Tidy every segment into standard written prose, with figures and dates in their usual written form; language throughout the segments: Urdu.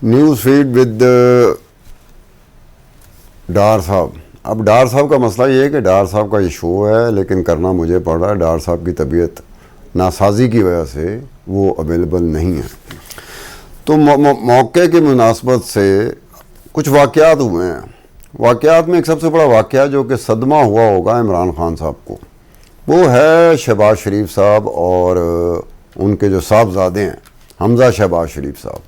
نیوز فیڈ ود ڈار صاحب. اب ڈار صاحب کا مسئلہ یہ ہے کہ ڈار صاحب کا یہ شو ہے لیکن کرنا مجھے پڑ رہا ہے. ڈار صاحب کی طبیعت ناسازی کی وجہ سے وہ اویلیبل نہیں ہے. تو موقع کی مناسبت سے کچھ واقعات ہوئے ہیں. واقعات میں ایک سب سے بڑا واقعہ جو کہ صدمہ ہوا ہوگا عمران خان صاحب کو، وہ ہے شہباز شریف صاحب اور ان کے جو صاحبزادے ہیں حمزہ شہباز شریف صاحب.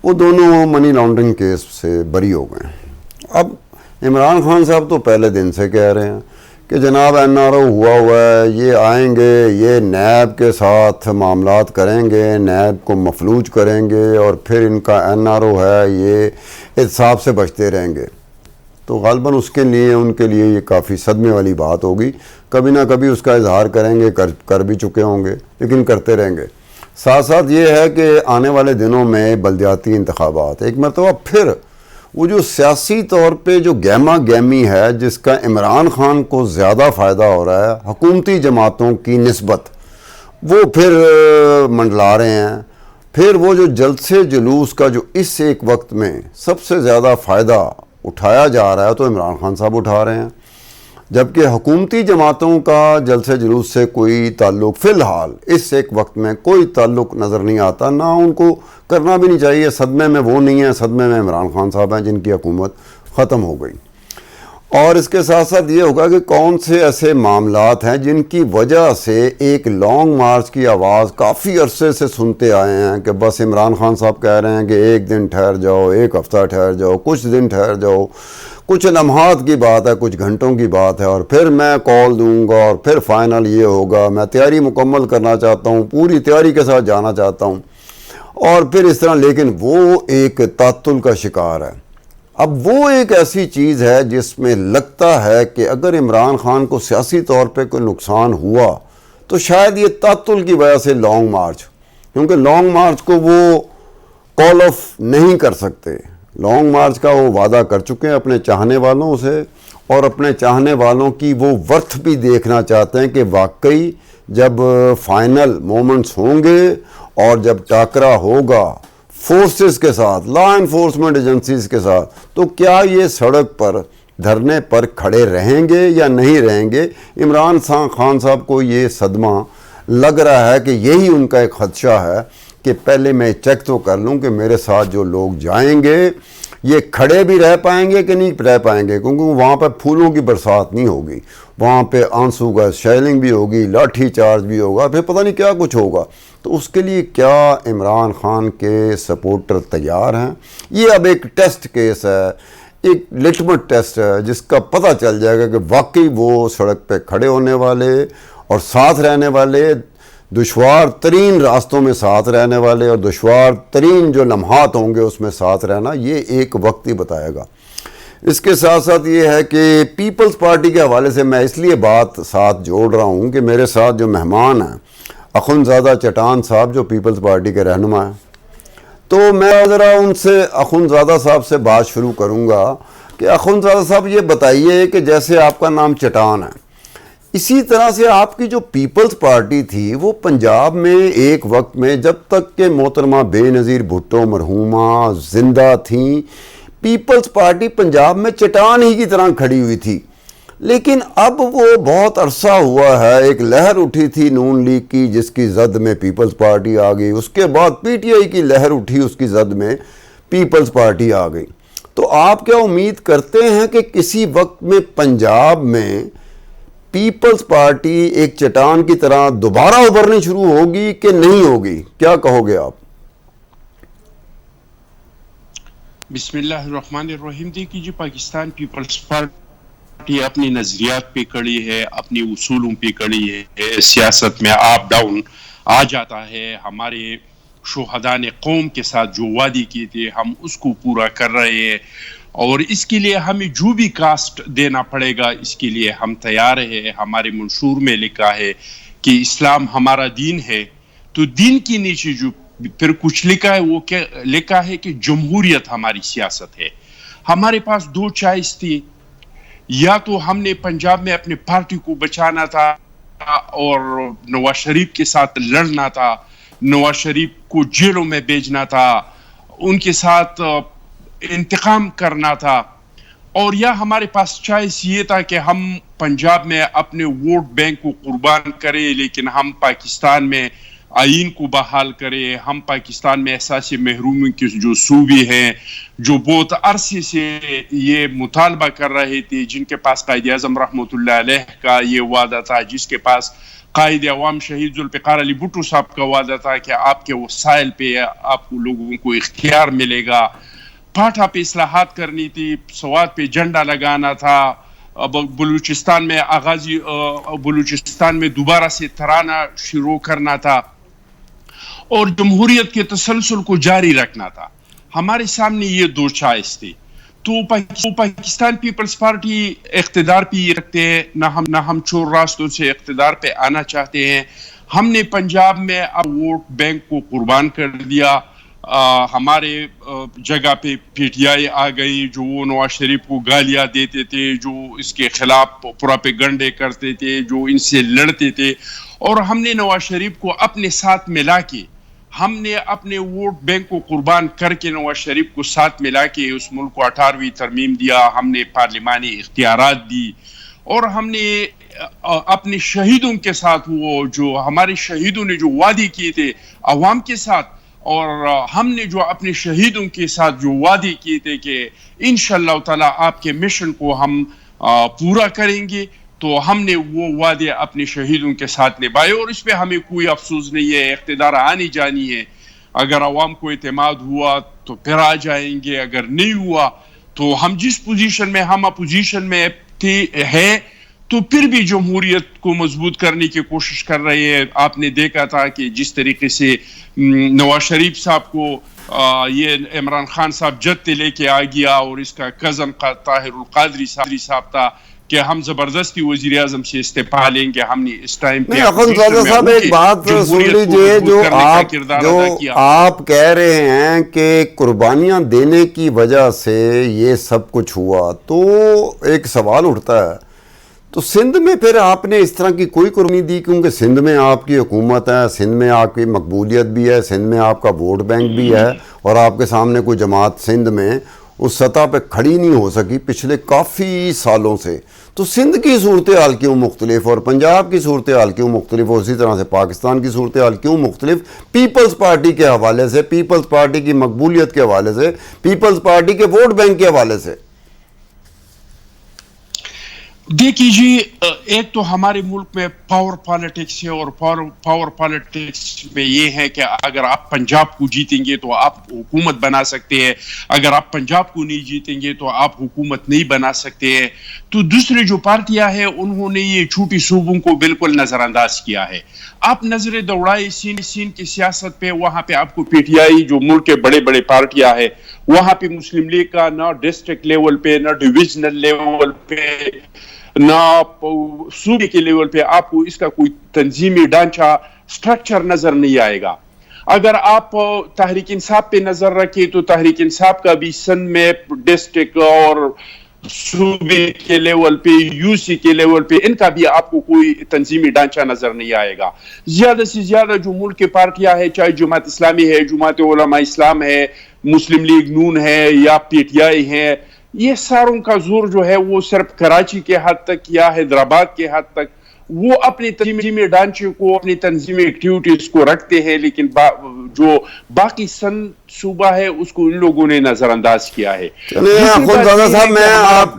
وہ دونوں منی لانڈرنگ کیس سے بری ہو گئے ہیں. اب عمران خان صاحب تو پہلے دن سے کہہ رہے ہیں کہ جناب این آر او ہوا ہے، یہ آئیں گے، یہ نیب کے ساتھ معاملات کریں گے، نیب کو مفلوج کریں گے اور پھر ان کا این آر او ہے یہ احتساب سے بچتے رہیں گے. تو غالباً اس کے لیے ان کے لیے یہ کافی صدمے والی بات ہوگی. کبھی نہ کبھی اس کا اظہار کریں گے، کر بھی چکے ہوں گے لیکن کرتے رہیں گے. ساتھ ساتھ یہ ہے کہ آنے والے دنوں میں بلدیاتی انتخابات، ایک مرتبہ پھر وہ جو سیاسی طور پہ جو گہما گہمی ہے جس کا عمران خان کو زیادہ فائدہ ہو رہا ہے حکومتی جماعتوں کی نسبت، وہ پھر منڈلا رہے ہیں. پھر وہ جو جلسے جلوس کا جو اس ایک وقت میں سب سے زیادہ فائدہ اٹھایا جا رہا ہے تو عمران خان صاحب اٹھا رہے ہیں، جبکہ حکومتی جماعتوں کا جلسے جلوس سے کوئی تعلق فی الحال اس ایک وقت میں کوئی تعلق نظر نہیں آتا. نہ ان کو کرنا بھی نہیں چاہیے. صدمے میں وہ نہیں ہیں، صدمے میں عمران خان صاحب ہیں جن کی حکومت ختم ہو گئی. اور اس کے ساتھ ساتھ یہ ہوگا کہ کون سے ایسے معاملات ہیں جن کی وجہ سے ایک لانگ مارچ کی آواز کافی عرصے سے سنتے آئے ہیں کہ بس عمران خان صاحب کہہ رہے ہیں کہ ایک دن ٹھہر جاؤ، ایک ہفتہ ٹھہر جاؤ، کچھ دن ٹھہر جاؤ، کچھ لمحات کی بات ہے، کچھ گھنٹوں کی بات ہے اور پھر میں کال دوں گا اور پھر فائنل یہ ہوگا. میں تیاری مکمل کرنا چاہتا ہوں، پوری تیاری کے ساتھ جانا چاہتا ہوں اور پھر اس طرح. لیکن وہ ایک تعطل کا شکار ہے. اب وہ ایک ایسی چیز ہے جس میں لگتا ہے کہ اگر عمران خان کو سیاسی طور پہ کوئی نقصان ہوا تو شاید یہ تعطل کی وجہ سے لانگ مارچ، کیونکہ لانگ مارچ کو وہ کال آف نہیں کر سکتے. لانگ مارچ کا وہ وعدہ کر چکے ہیں اپنے چاہنے والوں سے اور اپنے چاہنے والوں کی وہ ورتھ بھی دیکھنا چاہتے ہیں کہ واقعی جب فائنل مومنٹس ہوں گے اور جب ٹاکرا ہوگا فورسز کے ساتھ، لا انفورسمنٹ ایجنسیز کے ساتھ، تو کیا یہ سڑک پر دھرنے پر کھڑے رہیں گے یا نہیں رہیں گے. عمران خان صاحب کو یہ صدمہ لگ رہا ہے کہ یہی ان کا ایک خدشہ ہے کہ پہلے میں چیک تو کر لوں کہ میرے ساتھ جو لوگ جائیں گے یہ کھڑے بھی رہ پائیں گے کہ نہیں رہ پائیں گے، کیونکہ وہاں پہ پھولوں کی برسات نہیں ہوگی، وہاں پہ آنسو گیس شیلنگ بھی ہوگی، لاٹھی چارج بھی ہوگا، پھر پتہ نہیں کیا کچھ ہوگا. تو اس کے لیے کیا عمران خان کے سپورٹر تیار ہیں؟ یہ اب ایک ٹیسٹ کیس ہے، ایک لٹمٹ ٹیسٹ ہے جس کا پتہ چل جائے گا کہ واقعی وہ سڑک پہ کھڑے ہونے والے اور ساتھ رہنے والے، دشوار ترین راستوں میں ساتھ رہنے والے اور دشوار ترین جو لمحات ہوں گے اس میں ساتھ رہنا، یہ ایک وقت ہی بتائے گا. اس کے ساتھ ساتھ یہ ہے کہ پیپلز پارٹی کے حوالے سے میں اس لیے بات ساتھ جوڑ رہا ہوں کہ میرے ساتھ جو مہمان ہیں اخندزادہ چٹان صاحب جو پیپلز پارٹی کے رہنما ہیں، تو میں ذرا ان سے اخندزادہ صاحب سے بات شروع کروں گا کہ اخندزادہ صاحب یہ بتائیے کہ جیسے آپ کا نام چٹان ہے، اسی طرح سے آپ کی جو پیپلز پارٹی تھی وہ پنجاب میں ایک وقت میں جب تک کہ محترمہ بے نظیر بھٹو مرحومہ زندہ تھیں، پیپلز پارٹی پنجاب میں چٹان ہی کی طرح کھڑی ہوئی تھی. لیکن اب وہ بہت عرصہ ہوا ہے، ایک لہر اٹھی تھی نون لیگ کی جس کی زد میں پیپلز پارٹی آ گئی، اس کے بعد پی ٹی آئی کی لہر اٹھی، اس کی زد میں پیپلز پارٹی آ گئی. تو آپ کیا امید کرتے ہیں کہ کسی وقت میں پنجاب میں پیپلز پارٹی ایک چٹان کی طرح دوبارہ ابھرنی شروع ہوگی کہ نہیں ہوگی؟ کیا کہو گے آپ؟ بسم اللہ الرحمن الرحیم. دیکھیے جی، پاکستان پیپلز پارٹی اپنی نظریات پہ کڑی ہے، اپنی اصولوں پہ کڑی ہے. سیاست میں اپ ڈاؤن آ جاتا ہے. ہمارے شہداء نے قوم کے ساتھ جو وعدے کیے تھے ہم اس کو پورا کر رہے ہیں اور اس کے لیے ہمیں جو بھی کاسٹ دینا پڑے گا اس کے لیے ہم تیار ہیں. ہمارے منشور میں لکھا ہے کہ اسلام ہمارا دین ہے، تو دین کے نیچے جو پھر کچھ لکھا ہے وہ کیا لکھا ہے کہ جمہوریت ہماری سیاست ہے. ہمارے پاس دو چوائس تھی، یا تو ہم نے پنجاب میں اپنی پارٹی کو بچانا تھا اور نواز شریف کے ساتھ لڑنا تھا، نواز شریف کو جیلوں میں بھیجنا تھا، ان کے ساتھ انتقام کرنا تھا، اور یا ہمارے پاس چوائس یہ تھا کہ ہم پنجاب میں اپنے ووٹ بینک کو قربان کریں، لیکن ہم پاکستان میں آئین کو بحال کریں، ہم پاکستان میں احساس محرومی کے جو صوبے ہیں جو بہت عرصے سے یہ مطالبہ کر رہے تھے، جن کے پاس قائد اعظم رحمۃ اللہ علیہ کا یہ وعدہ تھا، جس کے پاس قائد عوام شہید ذوالفقار علی بھٹو صاحب کا وعدہ تھا کہ آپ کے وسائل پہ آپ کو لوگوں کو اختیار ملے گا، پاٹھا پہ اصلاحات کرنی تھی، سوات پہ جھنڈا لگانا تھا، بلوچستان میں بلوچستان میں دوبارہ سے ترانہ شروع کرنا تھا، اور جمہوریت کے تسلسل کو جاری رکھنا تھا۔ ہمارے سامنے یہ دو چوائس تھی، تو پاکستان پیپلز پارٹی اقتدار پہ یہ رکھتے ہیں، نہ ہم چور راستوں سے اقتدار پہ آنا چاہتے ہیں۔ ہم نے پنجاب میں اب ووٹ بینک کو قربان کر دیا، ہمارے جگہ پہ پی ٹی آئی آ گئی، جو وہ نواز شریف کو گالیاں دیتے تھے، جو اس کے خلاف پروپیگنڈے کرتے تھے، جو ان سے لڑتے تھے، اور ہم نے نواز شریف کو اپنے ساتھ ملا کے، ہم نے اپنے ووٹ بینک کو قربان کر کے نواز شریف کو ساتھ ملا کے اس ملک کو 18ویں ترمیم دیا، ہم نے پارلیمانی اختیارات دی، اور ہم نے اپنے شہیدوں کے ساتھ، وہ جو ہمارے شہیدوں نے جو وعدے کیے تھے عوام کے ساتھ، اور ہم نے جو اپنے شہیدوں کے ساتھ جو وعدے کیے تھے کہ انشاءاللہ تعالی آپ کے مشن کو ہم پورا کریں گے، تو ہم نے وہ وعدے اپنے شہیدوں کے ساتھ نبھائے، اور اس پہ ہمیں کوئی افسوس نہیں ہے۔ اقتدار آنی جانی ہے، اگر عوام کو اعتماد ہوا تو پھر آ جائیں گے، اگر نہیں ہوا تو ہم جس پوزیشن میں ہم اپوزیشن میں ہے تو پھر بھی جمہوریت کو مضبوط کرنے کی کوشش کر رہے ہیں۔ آپ نے دیکھا تھا کہ جس طریقے سے نواز شریف صاحب کو یہ عمران خان صاحب جتے لے کے آ گیا، اور اس کا کزن طاہر القادری صاحب تھا کہ ہم زبردستی وزیر اعظم سے استعفا لیں گے۔ ہم نے اس ٹائم پہ اخنزادہ صاحب ایک بات سن لیجئے، جو آپ کہہ رہے ہیں کہ قربانیاں دینے کی وجہ سے یہ سب کچھ ہوا، تو ایک سوال اٹھتا ہے، تو سندھ میں پھر آپ نے اس طرح کی کوئی قربانی دی؟ کیونکہ سندھ میں آپ کی حکومت ہے، سندھ میں آپ کی مقبولیت بھی ہے، سندھ میں آپ کا ووٹ بینک بھی ہے، اور آپ کے سامنے کوئی جماعت سندھ میں اس سطح پہ کھڑی نہیں ہو سکی پچھلے کافی سالوں سے، تو سندھ کی صورتحال کیوں مختلف اور پنجاب کی صورتحال کیوں مختلف، اور اسی طرح سے پاکستان کی صورتحال کیوں مختلف پیپلز پارٹی کے حوالے سے، پیپلز پارٹی کی مقبولیت کے حوالے سے، پیپلز پارٹی کے ووٹ بینک کے حوالے سے؟ دیکھیے جی، ایک تو ہمارے ملک میں پاور پالیٹکس ہے، اور پاور پالیٹکس میں یہ ہے کہ اگر آپ پنجاب کو جیتیں گے تو آپ حکومت بنا سکتے ہیں، اگر آپ پنجاب کو نہیں جیتیں گے تو آپ حکومت نہیں بنا سکتے ہیں۔ تو دوسرے جو پارٹیاں ہیں انہوں نے یہ چھوٹی صوبوں کو بالکل نظر انداز کیا ہے۔ آپ نظر دوڑائے سین کی سیاست پہ، وہاں پہ آپ کو پی ٹی آئی جو ملک کے بڑے بڑے پارٹیاں ہیں، وہاں پہ مسلم لیگ کا نہ ڈسٹرکٹ لیول پہ، نہ ڈویژنل لیول پہ، نہ صوبے کے لیول پہ آپ کو اس کا کوئی تنظیمی ڈھانچہ سٹرکچر نظر نہیں آئے گا۔ اگر آپ تحریک انصاف پہ نظر رکھیں تو تحریک انصاف کا بھی سندھ میں ڈسٹرکٹ اور صوبے کے لیول پہ، یو سی کے لیول پہ، ان کا بھی آپ کو کوئی تنظیمی ڈھانچہ نظر نہیں آئے گا۔ زیادہ سے زیادہ جو ملک کے پارٹیاں ہیں، چاہے جماعت اسلامی ہے، جماعت علماء اسلام ہے، مسلم لیگ نون ہے، یا پی ٹی آئی ہے، یہ ساروں کا زور جو ہے وہ صرف کراچی کے حد تک یا حیدرآباد کے حد تک وہ اپنی تنظیمی ڈھانچے کو، اپنی تنظیمی ایکٹیویٹیز کو رکھتے ہیں، لیکن جو باقی سندھ صوبہ ہے اس کو ان لوگوں نے نظر انداز کیا ہے۔ اخنزادہ صاحب، میں آپ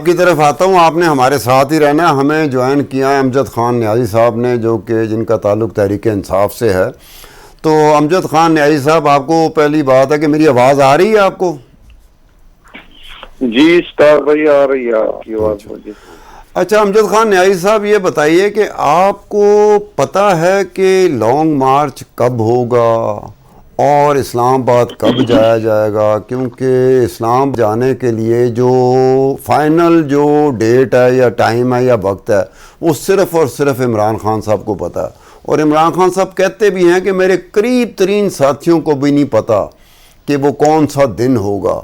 کی طرف آتا ہوں، آپ نے ہمارے ساتھ ہی رہنا ہے۔ ہمیں جوائن کیا ہے امجد خان نیازی صاحب نے، جو کہ جن کا تعلق تحریک انصاف سے ہے۔ تو امجد خان نیازی صاحب، آپ کو پہلی بات ہے کہ میری آواز آ رہی ہے آپ کو؟ جی اسٹار بھائی آ رہی ہے آپ کی آواز مجھے۔ اچھا امجد خان نیازی صاحب، یہ بتائیے کہ آپ کو پتہ ہے کہ لانگ مارچ کب ہوگا اور اسلام آباد کب جایا جائے گا؟ کیونکہ اسلام جانے کے لیے جو فائنل جو ڈیٹ ہے یا ٹائم ہے یا وقت ہے، وہ صرف اور صرف عمران خان صاحب کو پتہ ہے، اور عمران خان صاحب کہتے بھی ہیں کہ میرے قریب ترین ساتھیوں کو بھی نہیں پتہ کہ وہ کون سا دن ہوگا۔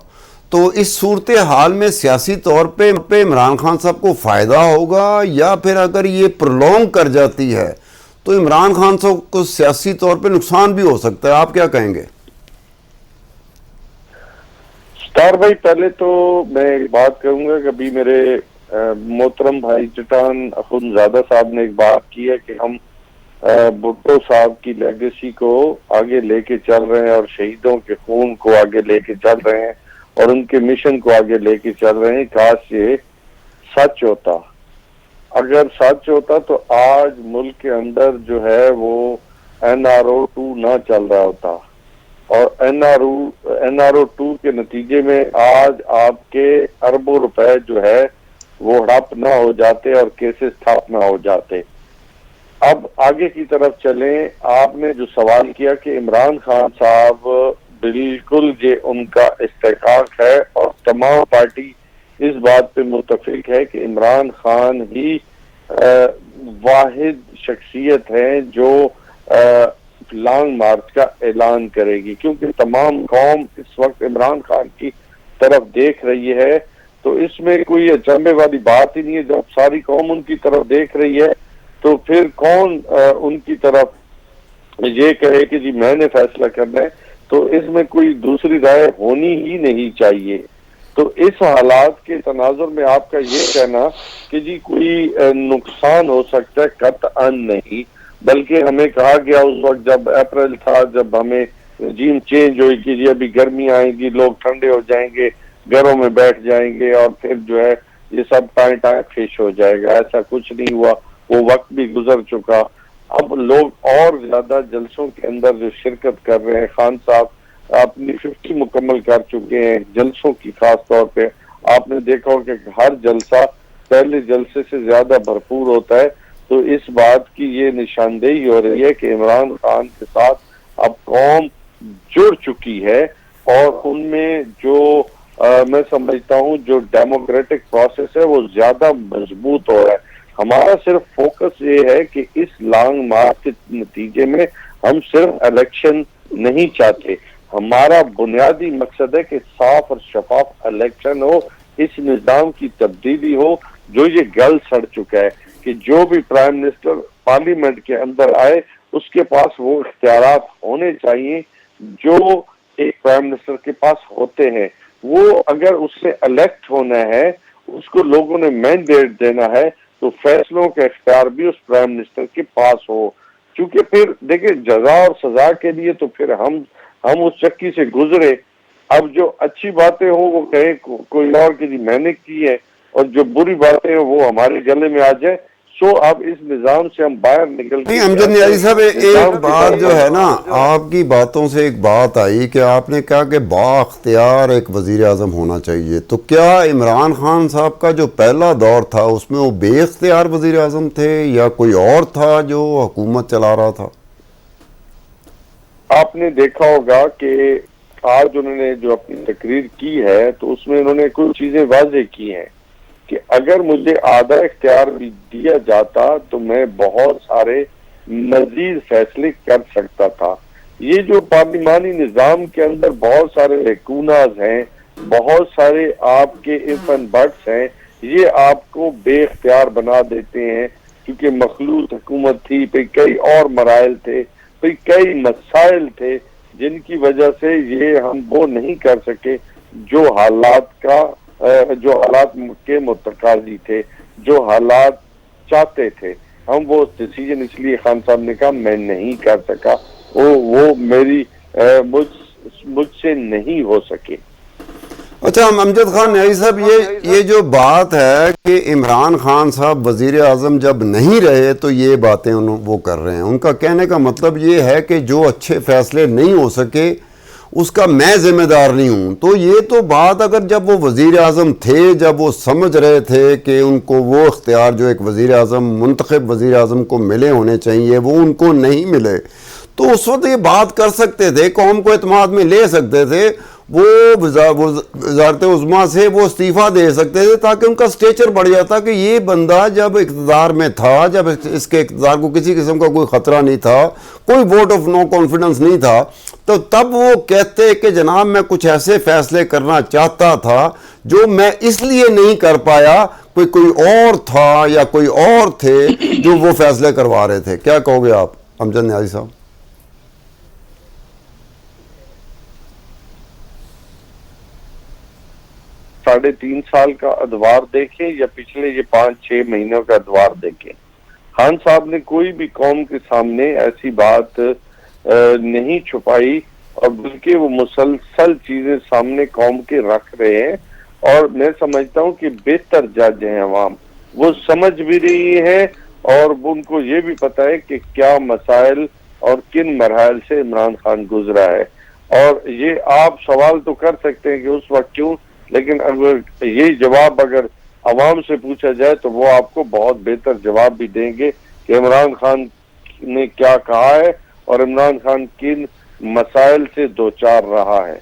تو اس صورتحال میں سیاسی طور پہ عمران خان صاحب کو فائدہ ہوگا، یا پھر اگر یہ پرولونگ کر جاتی ہے تو عمران خان صاحب کو سیاسی طور پہ نقصان بھی ہو سکتا ہے؟ آپ کیا کہیں گے؟ طاہر بھائی پہلے تو میں ایک بات کہوں گا کہ ابھی میرے محترم بھائی چٹان اخنزادہ صاحب نے ایک بات کی ہے کہ ہم بھٹو صاحب کی لیگیسی کو آگے لے کے چل رہے ہیں اور شہیدوں کے خون کو آگے لے کے چل رہے ہیں اور ان کے مشن کو آگے لے کے چل رہے ہیں. کاش یہ سچ ہوتا. اگر سچ ہوتا تو آج ملک کے اندر جو ہے وہ NRO 2 نہ چل رہا ہوتا اور NRO 2 کے نتیجے میں آج آپ کے اربوں روپے جو ہے وہ ہڑپ نہ ہو جاتے اور کیسز ٹھپ نہ ہو جاتے. اب آگے کی طرف چلیں. آپ نے جو سوال کیا کہ عمران خان صاحب بالکل یہ ان کا استحقاق ہے اور تمام پارٹی اس بات پہ متفق ہے کہ عمران خان ہی واحد شخصیت ہے جو لانگ مارچ کا اعلان کرے گی, کیونکہ تمام قوم اس وقت عمران خان کی طرف دیکھ رہی ہے. تو اس میں کوئی اچنبے والی بات ہی نہیں ہے. جب ساری قوم ان کی طرف دیکھ رہی ہے تو پھر کون ان کی طرف یہ کہے کہ جی میں نے فیصلہ کرنا ہے. تو اس میں کوئی دوسری رائے ہونی ہی نہیں چاہیے. تو اس حالات کے تناظر میں آپ کا یہ کہنا کہ جی کوئی نقصان ہو سکتا ہے, قطعاً نہیں. بلکہ ہمیں کہا گیا اس وقت جب اپریل تھا, جب ہمیں رجیم چینج ہوئی کہ جی ابھی گرمی آئیں گی, لوگ ٹھنڈے ہو جائیں گے, گھروں میں بیٹھ جائیں گے اور پھر جو ہے یہ سب ٹائم فش ہو جائے گا. ایسا کچھ نہیں ہوا, وہ وقت بھی گزر چکا. اب لوگ اور زیادہ جلسوں کے اندر جو شرکت کر رہے ہیں, خان صاحب اپنی 50 مکمل کر چکے ہیں جلسوں کی. خاص طور پہ آپ نے دیکھا ہو کہ ہر جلسہ پہلے جلسے سے زیادہ بھرپور ہوتا ہے. تو اس بات کی یہ نشاندہی ہو رہی ہے کہ عمران خان کے ساتھ اب قوم جڑ چکی ہے اور ان میں جو میں سمجھتا ہوں جو ڈیموکریٹک پروسیس ہے وہ زیادہ مضبوط ہو رہا ہے. ہمارا صرف فوکس یہ ہے کہ اس لانگ مارچ کے نتیجے میں ہم صرف الیکشن نہیں چاہتے. ہمارا بنیادی مقصد ہے کہ صاف اور شفاف الیکشن ہو, اس نظام کی تبدیلی ہو جو یہ گل سڑ چکا ہے کہ جو بھی پرائم منسٹر پارلیمنٹ کے اندر آئے اس کے پاس وہ اختیارات ہونے چاہیے جو ایک پرائم منسٹر کے پاس ہوتے ہیں. وہ اگر اس سے الیکٹ ہونا ہے, اس کو لوگوں نے مینڈیٹ دینا ہے, تو فیصلوں کا اختیار بھی اس پرائم منسٹر کے پاس ہو. چونکہ پھر دیکھیں جزا اور سزا کے لیے تو پھر ہم اس چکی سے گزرے. اب جو اچھی باتیں ہوں وہ کہے کوئی اور کہ جی میں نے کی ہے, اور جو بری باتیں ہیں وہ ہمارے گلے میں آ جائے. سو اب اس نظام سے ہم باہر نکل نہیں امجد نیازی صاحب, ایک بات جو ہے نا آپ کی باتوں سے ایک بات آئی کہ آپ نے کہا کہ با اختیار ایک وزیر اعظم ہونا چاہیے. تو کیا عمران خان صاحب کا جو پہلا دور تھا اس میں وہ بے اختیار وزیر اعظم تھے یا کوئی اور تھا جو حکومت چلا رہا تھا؟ آپ نے دیکھا ہوگا کہ آج انہوں نے جو اپنی تقریر کی ہے تو اس میں انہوں نے کچھ چیزیں واضح کی ہیں کہ اگر مجھے آدھا اختیار بھی دیا جاتا تو میں بہت سارے مزید فیصلے کر سکتا تھا. یہ جو پارلیمانی نظام کے اندر بہت سارے لیکوناز ہیں, بہت سارے آپ کے اف اینڈ بٹس ہیں, یہ آپ کو بے اختیار بنا دیتے ہیں کیونکہ مخلوط حکومت تھی, پھر کئی اور مراحل تھے, پھر کئی مسائل تھے جن کی وجہ سے یہ ہم وہ نہیں کر سکے جو حالات کے متقاضی تھے, جو حالات چاہتے تھے. ہم وہ ڈیسیجن اس لیے خان صاحب نے کہا میں نہیں کر سکا, وہ میری مجھ سے نہیں ہو سکے. اچھا امجد خان نیازی صاحب, یہ جو بات ہے کہ عمران خان صاحب وزیر اعظم جب نہیں رہے تو یہ باتیں وہ کر رہے ہیں, ان کا کہنے کا مطلب یہ ہے کہ جو اچھے فیصلے نہیں ہو سکے اس کا میں ذمہ دار نہیں ہوں. تو یہ تو بات اگر جب وہ وزیر اعظم تھے, جب وہ سمجھ رہے تھے کہ ان کو وہ اختیار جو ایک وزیر اعظم منتخب وزیر اعظم کو ملے ہونے چاہیے وہ ان کو نہیں ملے, تو اس وقت یہ بات کر سکتے تھے, قوم کو اعتماد میں لے سکتے تھے, وہ وزارت عظمیٰ سے وہ استعفیٰ دے سکتے تھے تاکہ ان کا سٹیچر بڑھ جاتا کہ یہ بندہ جب اقتدار میں تھا, جب اس کے اقتدار کو کسی قسم کا کوئی خطرہ نہیں تھا, کوئی ووٹ آف نو کانفیڈنس نہیں تھا, تو تب وہ کہتے کہ جناب میں کچھ ایسے فیصلے کرنا چاہتا تھا جو میں اس لیے نہیں کر پایا, کوئی اور تھا یا کوئی اور تھے جو وہ فیصلے کروا رہے تھے. کیا کہو گے آپ امجد نیازی صاحب؟ 3.5 سال کا ادوار دیکھیں یا پچھلے یہ 5-6 مہینوں کا ادوار دیکھیں، خان صاحب نے کوئی بھی قوم کے سامنے ایسی بات نہیں چھپائی، اور بلکہ وہ مسلسل چیزیں سامنے قوم کے رکھ رہے ہیں، اور میں سمجھتا ہوں کہ بہتر جج ہیں عوام، وہ سمجھ بھی رہی ہے اور ان کو یہ بھی پتا ہے کہ کیا مسائل اور کن مراحل سے عمران خان گزرا ہے. اور یہ آپ سوال تو کر سکتے ہیں کہ اس وقت کیوں، لیکن اگر یہ جواب اگر عوام سے پوچھا جائے تو وہ آپ کو بہت بہتر جواب بھی دیں گے کہ عمران خان نے کیا کہا ہے اور عمران خان کن مسائل سے دوچار رہا ہے.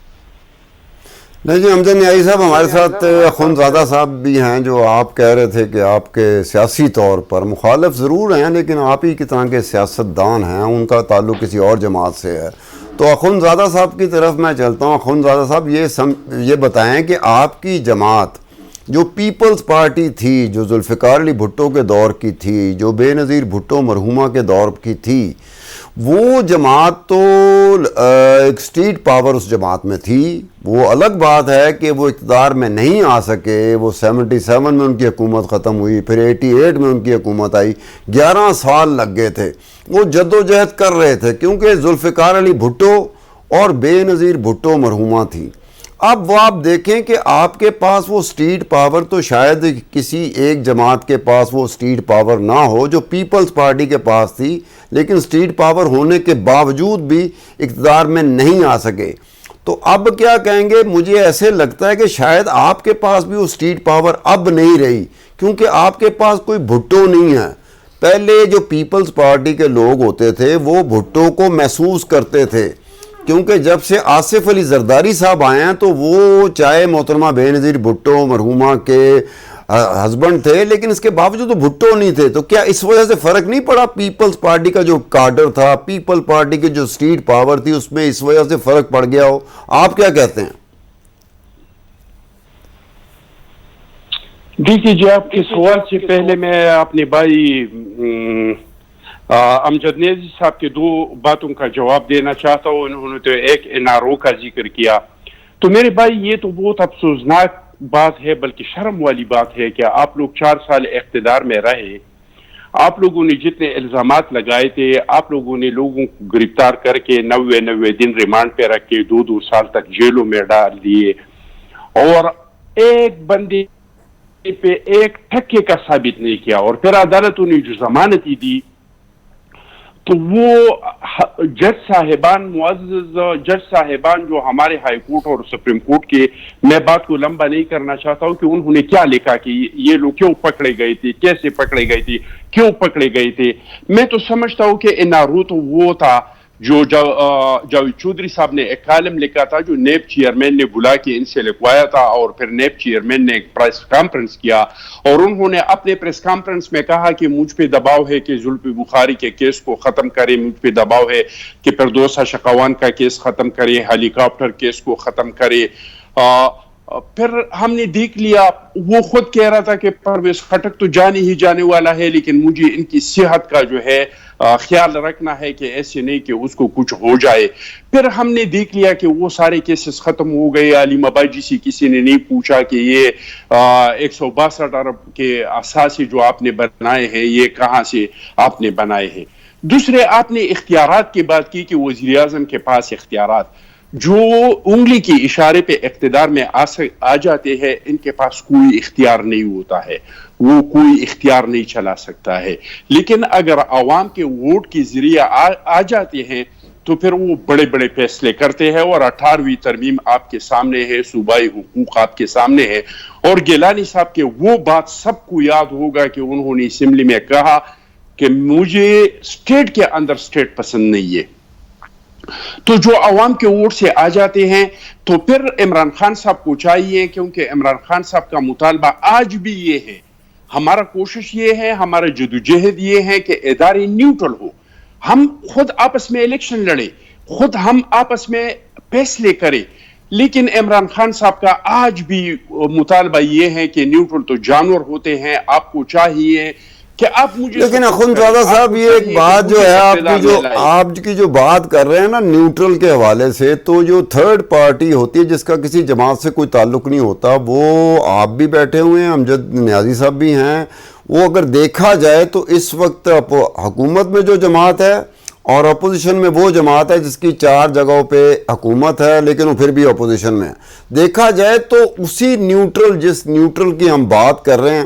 نہیں جی، امجد نیائی صاحب ہمارے ساتھ اخوندزادہ صاحب بھی ہیں، جو آپ کہہ رہے تھے کہ آپ کے سیاسی طور پر مخالف ضرور ہیں لیکن آپ ہی کی طرح کے سیاستدان ہیں، ان کا تعلق کسی اور جماعت سے ہے. تو اخوندزادہ صاحب کی طرف میں چلتا ہوں. اخوندزادہ صاحب یہ بتائیں کہ آپ کی جماعت جو پیپلز پارٹی تھی، جو ذوالفقار علی بھٹو کے دور کی تھی، جو بے نظیر بھٹو مرحومہ کے دور کی تھی، وہ جماعت تو ایک اسٹیٹ پاور اس جماعت میں تھی. وہ الگ بات ہے کہ وہ اقتدار میں نہیں آ سکے. وہ 77 میں ان کی حکومت ختم ہوئی، پھر 88 میں ان کی حکومت آئی، 11 سال لگ گئے تھے. وہ جد و جہد کر رہے تھے کیونکہ ذوالفقار علی بھٹو اور بے نظیر بھٹو مرحومہ تھی. اب وہ آپ دیکھیں کہ آپ کے پاس وہ اسٹیٹ پاور تو شاید کسی ایک جماعت کے پاس وہ اسٹیٹ پاور نہ ہو جو پیپلز پارٹی کے پاس تھی، لیکن اسٹیٹ پاور ہونے کے باوجود بھی اقتدار میں نہیں آ سکے. تو اب کیا کہیں گے؟ مجھے ایسے لگتا ہے کہ شاید آپ کے پاس بھی وہ اسٹیٹ پاور اب نہیں رہی، کیونکہ آپ کے پاس کوئی بھٹو نہیں ہے. پہلے جو پیپلز پارٹی کے لوگ ہوتے تھے وہ بھٹو کو محسوس کرتے تھے، کیونکہ جب سے آصف علی زرداری صاحب آئے ہیں تو وہ چاہے محترمہ بے نظیر بھٹو مرحومہ کے ہسبینڈ تھے لیکن اس کے باوجود وہ بھٹو نہیں تھے. تو کیا اس وجہ سے فرق نہیں پڑا؟ پیپلز پارٹی کا جو کارڈر تھا، پیپل پارٹی کی جو اسٹیٹ پاور تھی، اس میں اس وجہ سے فرق پڑ گیا ہو؟ آپ کیا کہتے ہیں؟ دیکھیے جی، آپ کے سوال سے پہلے میں اپنے بھائی امجد نیازی صاحب کے 2 باتوں کا جواب دینا چاہتا ہوں. انہوں نے تو ایک NRO کا ذکر کیا. تو میرے بھائی یہ تو بہت افسوسناک بات ہے، بلکہ شرم والی بات ہے کہ آپ لوگ 4 سال اقتدار میں رہے. آپ لوگوں نے جتنے الزامات لگائے تھے، آپ لوگوں نے لوگوں کو گرفتار کر کے 90 دن ریمانڈ پہ رکھ کے 2 سال تک جیلوں میں ڈال دیے، اور ایک بندے پہ ایک ٹھکے کا ثابت نہیں کیا. اور پھر عدالتوں نے جو ضمانتی دی تو وہ جج صاحبان، معزز جج صاحبان جو ہمارے ہائی کورٹ اور سپریم کورٹ کے، میں بات کو لمبا نہیں کرنا چاہتا ہوں کہ انہوں نے کیا لکھا کہ یہ لوگ کیوں پکڑے گئے تھے، کیسے پکڑے گئے تھے، کیوں پکڑے گئے تھے. میں تو سمجھتا ہوں کہ NRO تو وہ تھا جو جاوید چودھری صاحب نے ایک کالم لکھا تھا، جو نیب چیئرمین نے بلا کے ان سے لکھوایا تھا، اور پھر نیب چیئرمین نے ایک پریس کانفرنس کیا اور انہوں نے اپنے پریس کانفرنس میں کہا کہ مجھ پہ دباؤ ہے کہ زلفی بخاری کے کیس کو ختم کرے، مجھ پہ دباؤ ہے کہ پردوسا شقاوان کا کیس ختم کرے، ہیلی کاپٹر کیس کو ختم کرے. پھر ہم نے دیکھ لیا، وہ خود کہہ رہا تھا کہ پرویز خٹک تو جانے ہی جانے والا ہے، لیکن مجھے ان کی صحت کا جو ہے خیال رکھنا ہے کہ ایسے نہیں کہ اس کو کچھ ہو جائے. پھر ہم نے دیکھ لیا کہ وہ سارے کیسز ختم ہو گئے. علیم آبادی سے کسی نے نہیں پوچھا کہ یہ 162 ارب کے اثاثے جو آپ نے بنائے ہیں یہ کہاں سے آپ نے بنائے ہیں. دوسرے، آپ نے اختیارات کی بات کی کہ وزیر اعظم کے پاس اختیارات، جو انگلی کی اشارے پہ اقتدار میں آ جاتے ہیں، ان کے پاس کوئی اختیار نہیں ہوتا ہے، وہ کوئی اختیار نہیں چلا سکتا ہے. لیکن اگر عوام کے ووٹ کے ذریعے آ جاتے ہیں تو پھر وہ بڑے بڑے فیصلے کرتے ہیں. اور 18ویں ترمیم آپ کے سامنے ہے، صوبائی حقوق آپ کے سامنے ہے. اور گیلانی صاحب کے وہ بات سب کو یاد ہوگا کہ انہوں نے اسمبلی میں کہا کہ مجھے اسٹیٹ کے اندر اسٹیٹ پسند نہیں ہے. تو جو عوام کے ووٹ سے آ جاتے ہیں تو پھر عمران خان صاحب کو چاہیے، کیونکہ عمران خان صاحب کا مطالبہ آج بھی یہ ہے، ہمارا کوشش یہ ہے، ہمارا جدوجہد یہ ہے کہ ادارے نیوٹرل ہو. ہم خود آپس میں الیکشن لڑے، خود ہم آپس میں فیصلے کرے. لیکن عمران خان صاحب کا آج بھی مطالبہ یہ ہے کہ نیوٹرل تو جانور ہوتے ہیں. آپ کو چاہیے کہ آپ مجھے لیکن اخندزادہ صاحب یہ ایک بات جو ہے آپ کی جو بات کر رہے ہیں نا نیوٹرل کے حوالے سے، تو جو تھرڈ پارٹی ہوتی ہے جس کا کسی جماعت سے کوئی تعلق نہیں ہوتا، وہ آپ بھی بیٹھے ہوئے ہیں، امجد نیازی صاحب بھی ہیں، وہ اگر دیکھا جائے تو اس وقت حکومت میں جو جماعت ہے اور اپوزیشن میں وہ جماعت ہے جس کی 4 جگہوں پہ حکومت ہے لیکن وہ پھر بھی اپوزیشن میں ہے، دیکھا جائے تو اسی نیوٹرل جس نیوٹرل کی ہم بات کر رہے ہیں،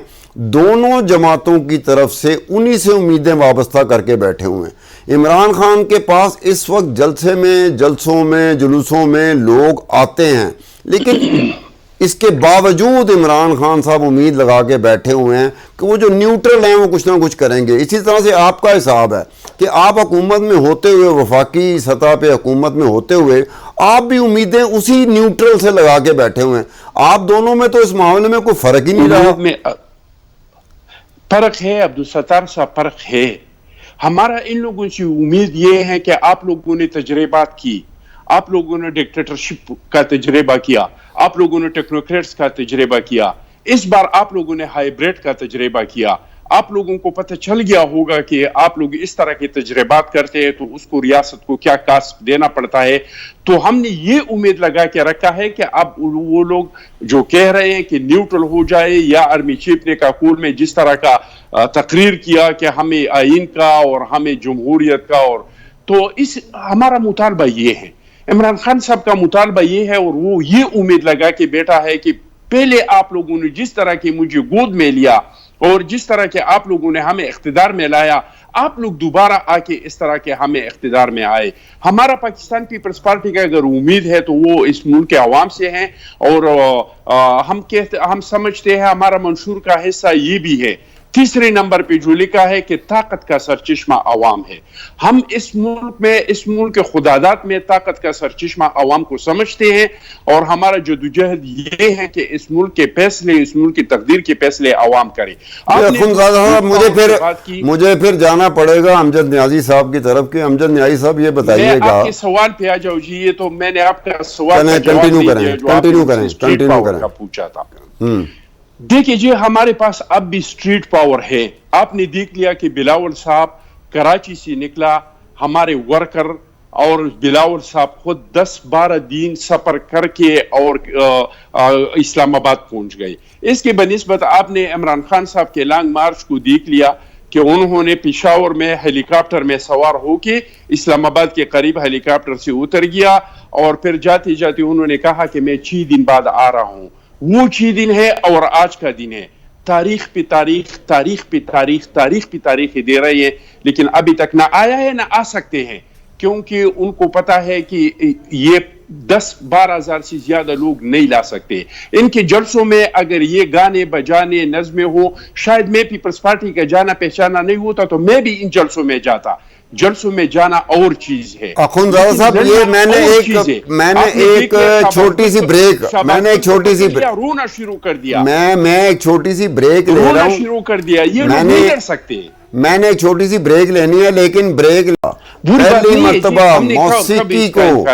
دونوں جماعتوں کی طرف سے انہی سے امیدیں وابستہ کر کے بیٹھے ہوئے ہیں۔ عمران خان کے پاس اس وقت جلسوں میں جلوسوں میں لوگ آتے ہیں، لیکن اس کے باوجود عمران خان صاحب امید لگا کے بیٹھے ہوئے ہیں کہ وہ جو نیوٹرل ہیں وہ کچھ نہ کچھ کریں گے۔ اسی طرح سے آپ کا حساب ہے کہ آپ حکومت میں ہوتے ہوئے، وفاقی سطح پہ حکومت میں ہوتے ہوئے، آپ بھی امیدیں اسی نیوٹرل سے لگا کے بیٹھے ہوئے ہیں۔ آپ دونوں میں تو اس معاملے میں کوئی فرق ہی نہیں رہا۔ فرق ہے عبدالستار صاحب، فرق ہے۔ ہمارا ان لوگوں سے امید یہ ہے کہ آپ لوگوں نے تجربات کی، آپ لوگوں نے ڈکٹیٹرشپ کا تجربہ کیا، آپ لوگوں نے ٹیکنوکریٹس کا تجربہ کیا، اس بار آپ لوگوں نے ہائیبریڈ کا تجربہ کیا۔ آپ لوگوں کو پتہ چل گیا ہوگا کہ آپ لوگ اس طرح کے تجربات کرتے ہیں تو اس کو ریاست کو کیا کاسٹ دینا پڑتا ہے۔ تو ہم نے یہ امید لگا کے رکھا ہے کہ اب وہ لوگ جو کہہ رہے ہیں کہ نیوٹرل ہو جائے، یا آرمی چیف نے کاکول میں جس طرح کا تقریر کیا کہ ہمیں آئین کا اور ہمیں جمہوریت کا، اور تو ہمارا مطالبہ یہ ہے، عمران خان صاحب کا مطالبہ یہ ہے، اور وہ یہ امید لگا کے بیٹا ہے کہ پہلے آپ لوگوں نے جس طرح کی مجھے گود میں لیا اور جس طرح کے آپ لوگوں نے ہمیں اقتدار میں لایا، آپ لوگ دوبارہ آ کے اس طرح کے ہمیں اقتدار میں آئے۔ ہمارا پاکستان پیپلز پارٹی کا اگر امید ہے تو وہ اس ملک کے عوام سے ہیں، اور ہم سمجھتے ہیں ہمارا منشور کا حصہ یہ بھی ہے، تیسرے نمبر پہ جو لکھا ہے کہ طاقت کا سرچشمہ عوام ہے۔ ہم اس ملک کے خدادات میں طاقت کا سرچشمہ عوام کو سمجھتے ہیں، اور ہمارا جدوجہد یہ ہے کہ اس ملک کے فیصلے، اس ملک کی تقدیر کے فیصلے عوام کرے۔ مجھے پھر جانا پڑے گا امجد نیازی صاحب کی طرف کہ امجد نیازی صاحب یہ بتائیے گا، میں آپ کے سوال پہ آ جاؤ جی، یہ تو میں نے آپ کا سوال کنٹینیو کریں پوچھا تھا۔ دیکھیں جی، ہمارے پاس اب بھی سٹریٹ پاور ہے۔ آپ نے دیکھ لیا کہ بلاول صاحب کراچی سے نکلا، ہمارے ورکر اور بلاول صاحب خود 10-12 دن سفر کر کے اور اسلام آباد پہنچ گئے۔ اس کے بنسبت آپ نے عمران خان صاحب کے لانگ مارچ کو دیکھ لیا کہ انہوں نے پشاور میں ہیلی کاپٹر میں سوار ہو کے اسلام آباد کے قریب ہیلی کاپٹر سے اتر گیا، اور پھر جاتے جاتے انہوں نے کہا کہ میں 6 دن بعد آ رہا ہوں۔ وہ 6 دن ہے اور آج کا دن ہے، تاریخ پہ تاریخ دے رہے ہیں، لیکن ابھی تک نہ آیا ہے نہ آ سکتے ہیں، کیونکہ ان کو پتا ہے کہ یہ 10-12 ہزار سے زیادہ لوگ نہیں لا سکتے۔ ان کے جلسوں میں اگر یہ گانے بجانے نظمیں ہو، شاید میں پیپلز پارٹی کا جانا پہچانا نہیں ہوتا تو میں بھی ان جلسوں میں جاتا۔ جلسوں میں جانا اور چیز ہے۔ اخندزادہ صاحب، یہ میں نے ایک چھوٹی سی بریک رونا شروع کر دیا، میں ایک چھوٹی سی بریک لے رہا ہوں، شروع کر دیا، یہ نہیں کر سکتے۔ میں نے ایک چھوٹی سی بریک لینی ہے، لیکن پہلی مرتبہ موسیقی کو،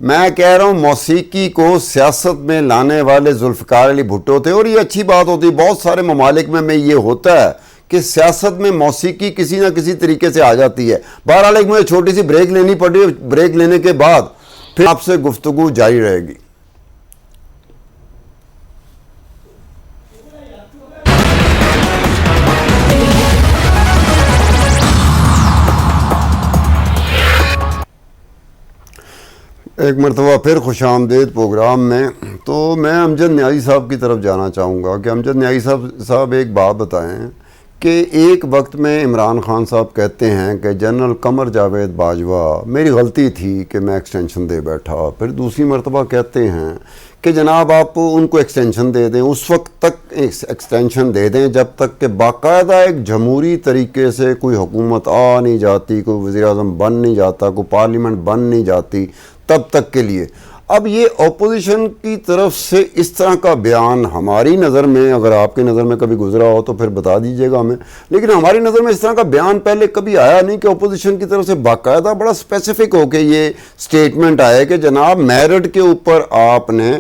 میں کہہ رہا ہوں موسیقی کو سیاست میں لانے والے ذوالفقار علی بھٹو تھے، اور یہ اچھی بات ہوتی ہے، بہت سارے ممالک میں یہ ہوتا ہے کہ سیاست میں موسیقی کسی نہ کسی طریقے سے آ جاتی ہے۔ بہرحال ایک مجھے چھوٹی سی بریک لینی پڑی، بریک لینے کے بعد پھر آپ سے گفتگو جاری رہے گی۔ ایک مرتبہ پھر خوش آمدید پروگرام میں۔ تو میں امجد نیازی صاحب کی طرف جانا چاہوں گا کہ امجد نیازی صاحب ایک بات بتائیں کہ ایک وقت میں عمران خان صاحب کہتے ہیں کہ جنرل قمر جاوید باجوہ میری غلطی تھی کہ میں ایکسٹینشن دے بیٹھا، پھر دوسری مرتبہ کہتے ہیں کہ جناب آپ ان کو ایکسٹینشن دے دیں، اس وقت تک ایکسٹینشن دے دیں جب تک کہ باقاعدہ ایک جمہوری طریقے سے کوئی حکومت آ نہیں جاتی، کوئی وزیر اعظم بن نہیں جاتا، کوئی پارلیمنٹ بن نہیں جاتی، تب تک کے لیے۔ اب یہ اپوزیشن کی طرف سے اس طرح کا بیان ہماری نظر میں، اگر آپ کی نظر میں کبھی گزرا ہو تو پھر بتا دیجئے گا ہمیں، لیکن ہماری نظر میں اس طرح کا بیان پہلے کبھی آیا نہیں کہ اپوزیشن کی طرف سے باقاعدہ بڑا اسپیسیفک ہو کے یہ سٹیٹمنٹ آئے کہ جناب میرٹ کے اوپر آپ نے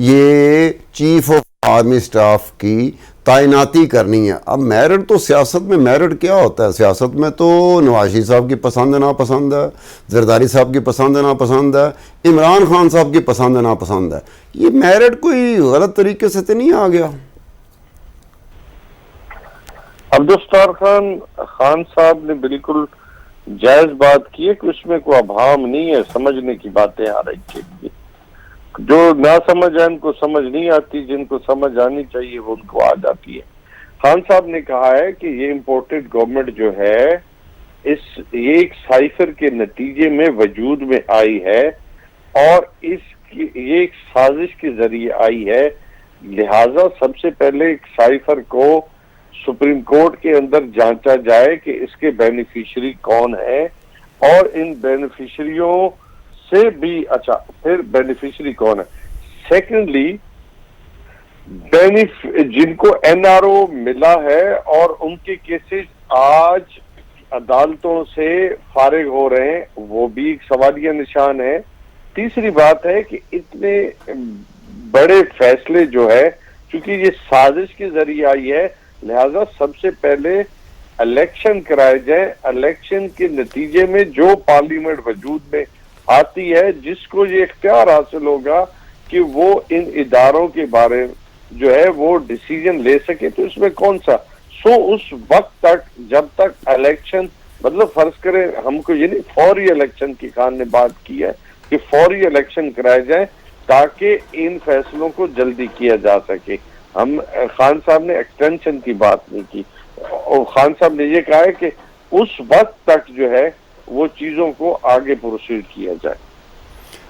یہ چیف آف آرمی سٹاف کی تعیناتی کرنی ہے. اب میرٹ تو سیاست میں میرٹ کیا ہوتا ہے؟ سیاست میں تو نواز شریف صاحب کی پسند ناپسند ہے, زرداری صاحب کی پسند ناپسند ہے, عمران خان صاحب کی پسند ناپسند ہے. یہ میرٹ کوئی غلط طریقے سے تو نہیں آ گیا؟ عبدالستار خان صاحب نے بالکل جائز بات کی ہے کہ اس میں کوئی ابہام نہیں ہے, سمجھنے کی باتیں آ رہی کے لیے. جو نہ سمجھ ہے ان کو سمجھ نہیں آتی, جن کو سمجھ آنی چاہیے وہ ان کو آ جاتی ہے. خان صاحب نے کہا ہے کہ یہ امپورٹڈ گورنمنٹ جو ہے یہ ایک سائفر کے نتیجے میں وجود میں آئی ہے اور یہ ایک سازش کے ذریعے آئی ہے, لہٰذا سب سے پہلے ایک سائفر کو سپریم کورٹ کے اندر جانچا جائے کہ اس کے بینیفیشری کون ہے اور ان بینیفیشریوں سے بھی اچھا پھر بینیفیشری کون ہے. سیکنڈلی جن کو این آر او ملا ہے اور ان کے کیسز آج عدالتوں سے فارغ ہو رہے ہیں, وہ بھی ایک سوالیہ نشان ہے. تیسری بات ہے کہ اتنے بڑے فیصلے جو ہے چونکہ یہ سازش کے ذریعے آئی ہے, لہذا سب سے پہلے الیکشن کرائے جائیں. الیکشن کے نتیجے میں جو پارلیمنٹ وجود میں آتی ہے جس کو یہ اختیار حاصل ہوگا کہ وہ ان اداروں کے بارے جو ہے وہ ڈیسیجن لے سکے, تو اس میں کون سا اس وقت تک جب تک الیکشن مطلب فرض کریں ہم کو یہ نہیں فوری الیکشن کی خان نے بات کی ہے کہ فوری الیکشن کرائے جائیں تاکہ ان فیصلوں کو جلدی کیا جا سکے. ہم خان صاحب نے ایکسٹینشن کی بات نہیں کی, اور خان صاحب نے یہ کہا ہے کہ اس وقت تک جو ہے وہ چیزوں کو آگے پروسیڈ کیا جائے.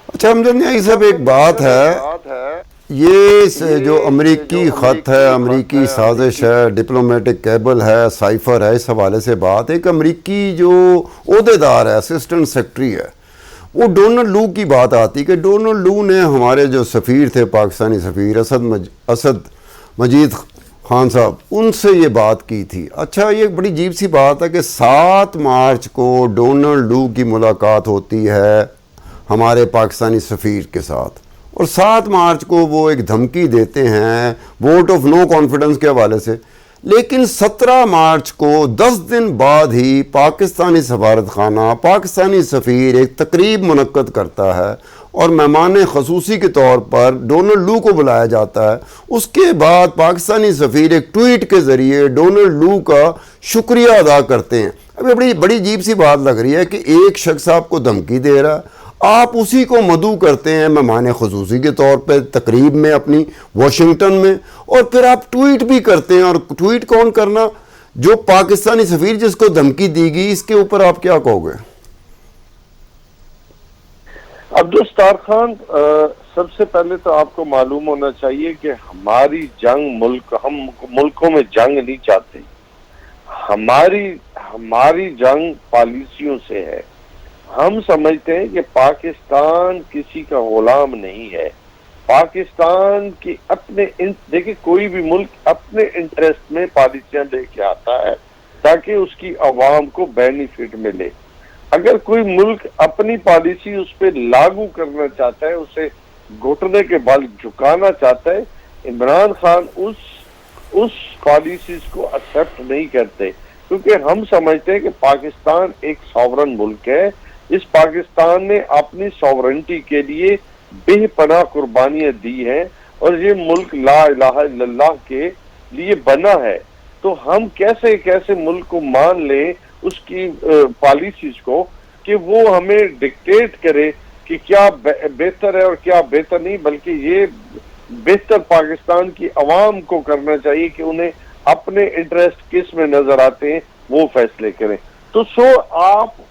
اچھا امجد نیائی صاحب, ایک بات ہے, یہ جو امریکی خط ہے, امریکی سازش ہے, ڈپلومیٹک کیبل ہے, سائفر ہے, اس حوالے سے بات, ایک امریکی جو عہدیدار ہے, اسسٹنٹ سیکرٹری ہے, وہ ڈونلڈ لو کی بات آتی کہ ڈونلڈ لو نے ہمارے جو سفیر تھے پاکستانی سفیر اسد مجید خان صاحب, ان سے یہ بات کی تھی. اچھا یہ بڑی عجیب سی بات ہے کہ 7 مارچ کو ڈونلڈ لو کی ملاقات ہوتی ہے ہمارے پاکستانی سفیر کے ساتھ, اور 7 مارچ کو وہ ایک دھمکی دیتے ہیں ووٹ آف نو کانفیڈنس کے حوالے سے, لیکن 17 مارچ کو 10 دن بعد ہی پاکستانی سفارت خانہ, پاکستانی سفیر ایک تقریب منعقد کرتا ہے اور مہمان خصوصی کے طور پر ڈونلڈ لو کو بلایا جاتا ہے. اس کے بعد پاکستانی سفیر ایک ٹویٹ کے ذریعے ڈونلڈ لو کا شکریہ ادا کرتے ہیں. ابھی بڑی عجیب سی بات لگ رہی ہے کہ ایک شخص آپ کو دھمکی دے رہا ہے, آپ اسی کو مدعو کرتے ہیں مہمان خصوصی کے طور پہ تقریب میں اپنی واشنگٹن میں, اور پھر آپ ٹویٹ بھی کرتے ہیں. اور ٹویٹ کون کرنا؟ جو پاکستانی سفیر جس کو دھمکی دی گئی. اس کے اوپر آپ کیا کہو گے؟ عبدالستار خان, سب سے پہلے تو آپ کو معلوم ہونا چاہیے کہ ہماری جنگ ہم ملکوں میں جنگ نہیں چاہتے. ہماری جنگ پالیسیوں سے ہے. ہم سمجھتے ہیں کہ پاکستان کسی کا غلام نہیں ہے. پاکستان کی دیکھیں کوئی بھی ملک اپنے انٹرسٹ میں پالیسیاں لے کے آتا ہے تاکہ اس کی عوام کو بینیفٹ ملے. اگر کوئی ملک اپنی پالیسی اس پہ لاگو کرنا چاہتا ہے, اسے گھٹنے کے بل جھکانا چاہتا ہے, عمران خان اس پالیسیز کو ایکسیپٹ نہیں کرتے, کیونکہ ہم سمجھتے ہیں کہ پاکستان ایک ساورن ملک ہے. اس پاکستان نے اپنی ساورنٹی کے لیے بے پناہ قربانیاں دی ہیں اور یہ ملک لا الہ الا اللہ کے لیے بنا ہے. تو ہم کیسے ملک کو مان لیں اس کی پالیسیز کو کہ وہ ہمیں ڈکٹیٹ کرے کہ کیا بہتر ہے اور کیا بہتر نہیں, بلکہ یہ بہتر پاکستان کی عوام کو کرنا چاہیے کہ انہیں اپنے انٹرسٹ کس میں نظر آتے ہیں وہ فیصلے کریں. تو آپ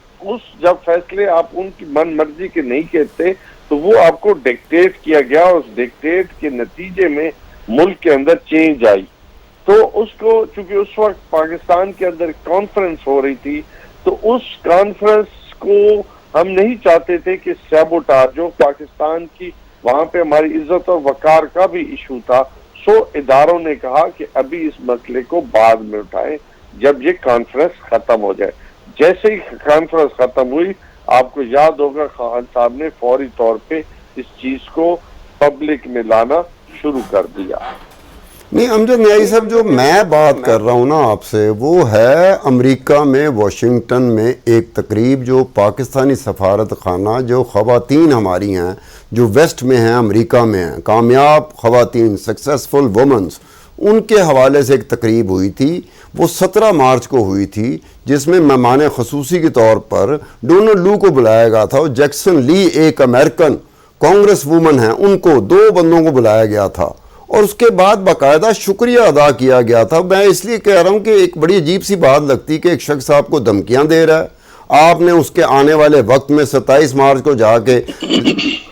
جب فیصلے آپ ان کی من مرضی کے نہیں کہتے تو وہ آپ کو ڈکٹیٹ کیا گیا, اس ڈکٹیٹ کے نتیجے میں ملک کے اندر چینج آئی. تو اس کو چونکہ اس وقت پاکستان کے اندر کانفرنس ہو رہی تھی, تو اس کانفرنس کو ہم نہیں چاہتے تھے کہ سیبوٹاج جو پاکستان کی وہاں پہ ہماری عزت اور وقار کا بھی ایشو تھا. اداروں نے کہا کہ ابھی اس مسئلے کو بعد میں اٹھائیں جب یہ کانفرنس ختم ہو جائے. جیسے ہی کانفرنس ختم ہوئی, آپ کو یاد ہوگا خان صاحب نے فوری طور پہ اس چیز کو پبلک میں لانا شروع کر دیا. نہیں امجد نیازی صاحب، جو میں بات کر رہا ہوں نا آپ سے، وہ ہے امریکہ میں واشنگٹن میں ایک تقریب جو پاکستانی سفارت خانہ، جو خواتین ہماری ہیں جو ویسٹ میں ہیں، امریکہ میں ہیں، کامیاب خواتین، سکسیسفل وومنز، ان کے حوالے سے ایک تقریب ہوئی تھی. وہ 17 مارچ کو ہوئی تھی، جس میں مہمان خصوصی کے طور پر ڈونلڈ لو کو بلایا گیا تھا، اور جیکسن لی ایک امریکن کانگریس وومن ہیں، ان کو 2 بندوں کو بلایا گیا تھا، اور اس کے بعد باقاعدہ شکریہ ادا کیا گیا تھا. میں اس لیے کہہ رہا ہوں کہ ایک بڑی عجیب سی بات لگتی کہ ایک شخص آپ کو دھمکیاں دے رہا ہے، آپ نے اس کے آنے والے وقت میں 27 مارچ کو جا کے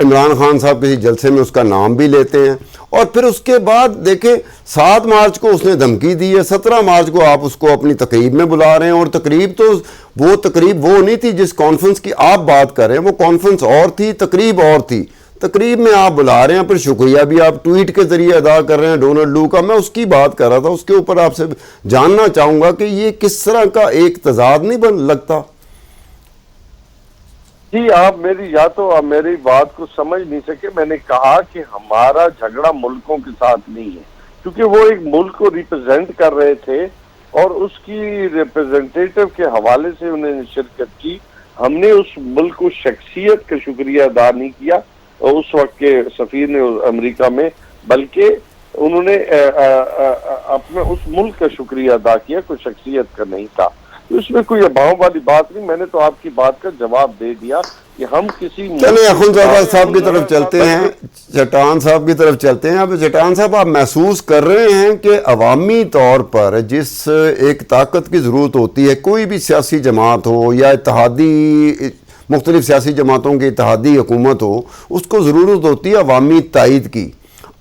عمران خان صاحب کسی جلسے میں اس کا نام بھی لیتے ہیں، اور پھر اس کے بعد دیکھیں 7 مارچ کو اس نے دھمکی دی ہے، 17 مارچ کو آپ اس کو اپنی تقریب میں بلا رہے ہیں. اور تقریب تو وہ تقریب وہ نہیں تھی جس کانفرنس کی آپ بات کر رہے ہیں، وہ کانفرنس اور تھی، تقریب اور تھی. تقریب میں آپ بلا رہے ہیں، پھر شکریہ بھی آپ ٹویٹ کے ذریعے ادا کر رہے ہیں ڈونلڈ لو کا. میں اس کی بات کر رہا تھا، اس کے اوپر آپ سے جاننا چاہوں گا کہ یہ کس طرح کا ایک تضاد نہیں لگتا؟ جی آپ میری بات کو سمجھ نہیں سکے. میں نے کہا کہ ہمارا جھگڑا ملکوں کے ساتھ نہیں ہے، کیونکہ وہ ایک ملک کو ریپرزینٹ کر رہے تھے اور اس کی ریپرزینٹیٹو کے حوالے سے انہوں نے شرکت کی. ہم نے اس ملک کو شخصیت کا شکریہ ادا نہیں کیا اس وقت کے سفیر نے امریکہ میں، بلکہ انہوں نے اپنے اس ملک کا شکریہ ادا کیا، کوئی شخصیت کا نہیں تھا. اس میں کوئی اباؤں والی بات نہیں. میں نے تو آپ کی بات کا جواب دے دیا کہ ہم کسی چلیں اخوندزادہ صاحب کی طرف چلتے ہیں، چٹان صاحب کی طرف چلتے ہیں. اب چٹان صاحب، آپ محسوس کر رہے ہیں کہ عوامی طور پر جس ایک طاقت کی ضرورت ہوتی ہے، کوئی بھی سیاسی جماعت ہو یا اتحادی، مختلف سیاسی جماعتوں کی اتحادی حکومت ہو، اس کو ضرورت ہوتی ہے عوامی تائید کی.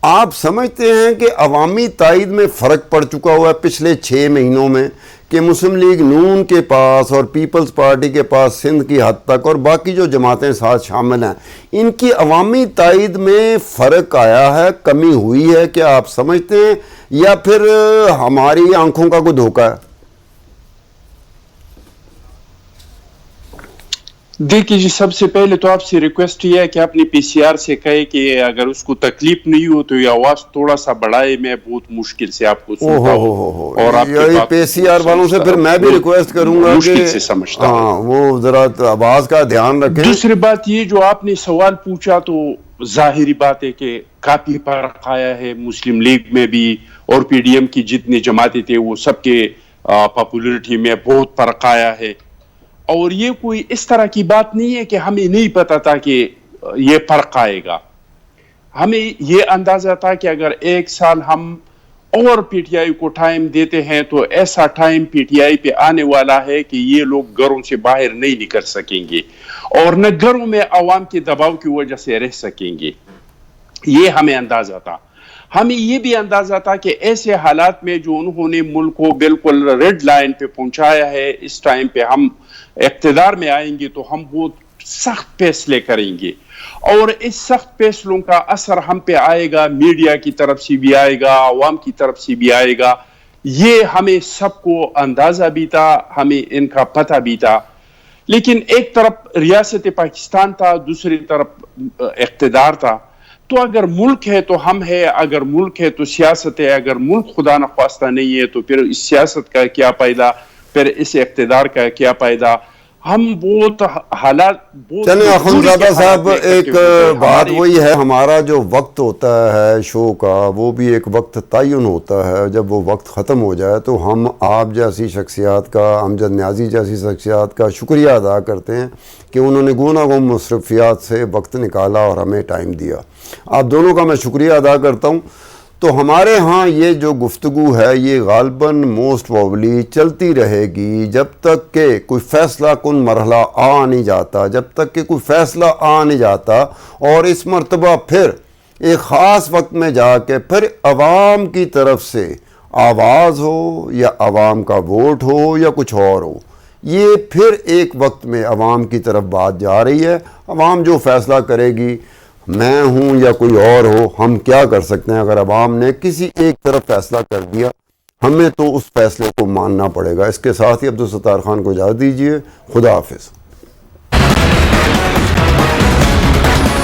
آپ سمجھتے ہیں کہ عوامی تائید میں فرق پڑ چکا ہوا ہے پچھلے 6 مہینوں میں، کہ مسلم لیگ نون کے پاس اور پیپلز پارٹی کے پاس سندھ کی حد تک اور باقی جو جماعتیں ساتھ شامل ہیں، ان کی عوامی تائید میں فرق آیا ہے، کمی ہوئی ہے؟ کیا آپ سمجھتے ہیں، یا پھر ہماری آنکھوں کا کوئی دھوکہ ہے؟ دیکھیے جی، سب سے پہلے تو آپ سے ریکویسٹ یہ ہے کہ اپنی پی سی آر سے کہے کہ اگر اس کو تکلیف نہیں ہو تو یہ آواز تھوڑا سا بڑھائے. میں بہت مشکل سے آپ کو سنتا ہوں، اور آپ کی بات پی سی آر والوں سے پھر میں بھی ریکویسٹ کروں گا مشکل سے سمجھتا ہوں، وہ ذرا آواز کا دھیان رکھیں. دوسری بات یہ جو آپ نے سوال پوچھا، تو ظاہری بات ہے کہ کافی فرق آیا ہے مسلم لیگ میں بھی، اور پی ڈی ایم کی جتنی جماعتیں تھے وہ سب کے پاپولیرٹی میں بہت فرق آیا ہے. اور یہ کوئی اس طرح کی بات نہیں ہے کہ ہمیں نہیں پتا تھا کہ یہ فرق آئے گا. ہمیں یہ اندازہ تھا کہ اگر 1 سال ہم اور پی ٹی آئی کو ٹائم دیتے ہیں تو ایسا ٹائم پی ٹی آئی پہ آنے والا ہے کہ یہ لوگ گھروں سے باہر نہیں نکل سکیں گے، اور نہ گھروں میں عوام کے دباؤ کی وجہ سے رہ سکیں گے. یہ ہمیں اندازہ تھا. ہمیں یہ بھی اندازہ تھا کہ ایسے حالات میں جو انہوں نے ملک کو بالکل ریڈ لائن پہ پہنچایا ہے، اس ٹائم پہ ہم اقتدار میں آئیں گے تو ہم بہت سخت فیصلے کریں گے، اور اس سخت فیصلوں کا اثر ہم پہ آئے گا، میڈیا کی طرف سے بھی آئے گا، عوام کی طرف سے بھی آئے گا. یہ ہمیں سب کو اندازہ بھی تھا، ہمیں ان کا پتہ بھی تھا. لیکن ایک طرف ریاست پاکستان تھا، دوسری طرف اقتدار تھا. تو اگر ملک ہے تو ہم ہے، اگر ملک ہے تو سیاست ہے، اگر ملک خدا نخواستہ نہیں ہے تو پھر اس سیاست کا کیا فائدہ، پھر اس اقتدار کا کیا فائدہ. ہم بہت حالات چلیں اخوندزادہ صاحب، ایک بات وہی ہے، ہمارا جو وقت ہوتا ہے شو کا، وہ بھی ایک وقت تعین ہوتا ہے. جب وہ وقت ختم ہو جائے تو ہم آپ جیسی شخصیات کا، امجد نیازی جیسی شخصیات کا شکریہ ادا کرتے ہیں کہ انہوں نے گوناگون مصروفیات سے وقت نکالا اور ہمیں ٹائم دیا. آپ دونوں کا میں شکریہ ادا کرتا ہوں. تو ہمارے ہاں یہ جو گفتگو ہے یہ غالباً موسٹ پروبلی چلتی رہے گی جب تک کہ کوئی فیصلہ کن مرحلہ آ نہیں جاتا، جب تک کہ کوئی فیصلہ آ نہیں جاتا. اور اس مرتبہ پھر ایک خاص وقت میں جا کے پھر عوام کی طرف سے آواز ہو یا عوام کا ووٹ ہو یا کچھ اور ہو، یہ پھر ایک وقت میں عوام کی طرف بات جا رہی ہے. عوام جو فیصلہ کرے گی، میں ہوں یا کوئی اور ہو، ہم کیا کر سکتے ہیں؟ اگر عوام نے کسی ایک طرف فیصلہ کر دیا، ہمیں تو اس فیصلے کو ماننا پڑے گا. اس کے ساتھ ہی عبدالستار خان کو اجازت دیجیے. خدا حافظ.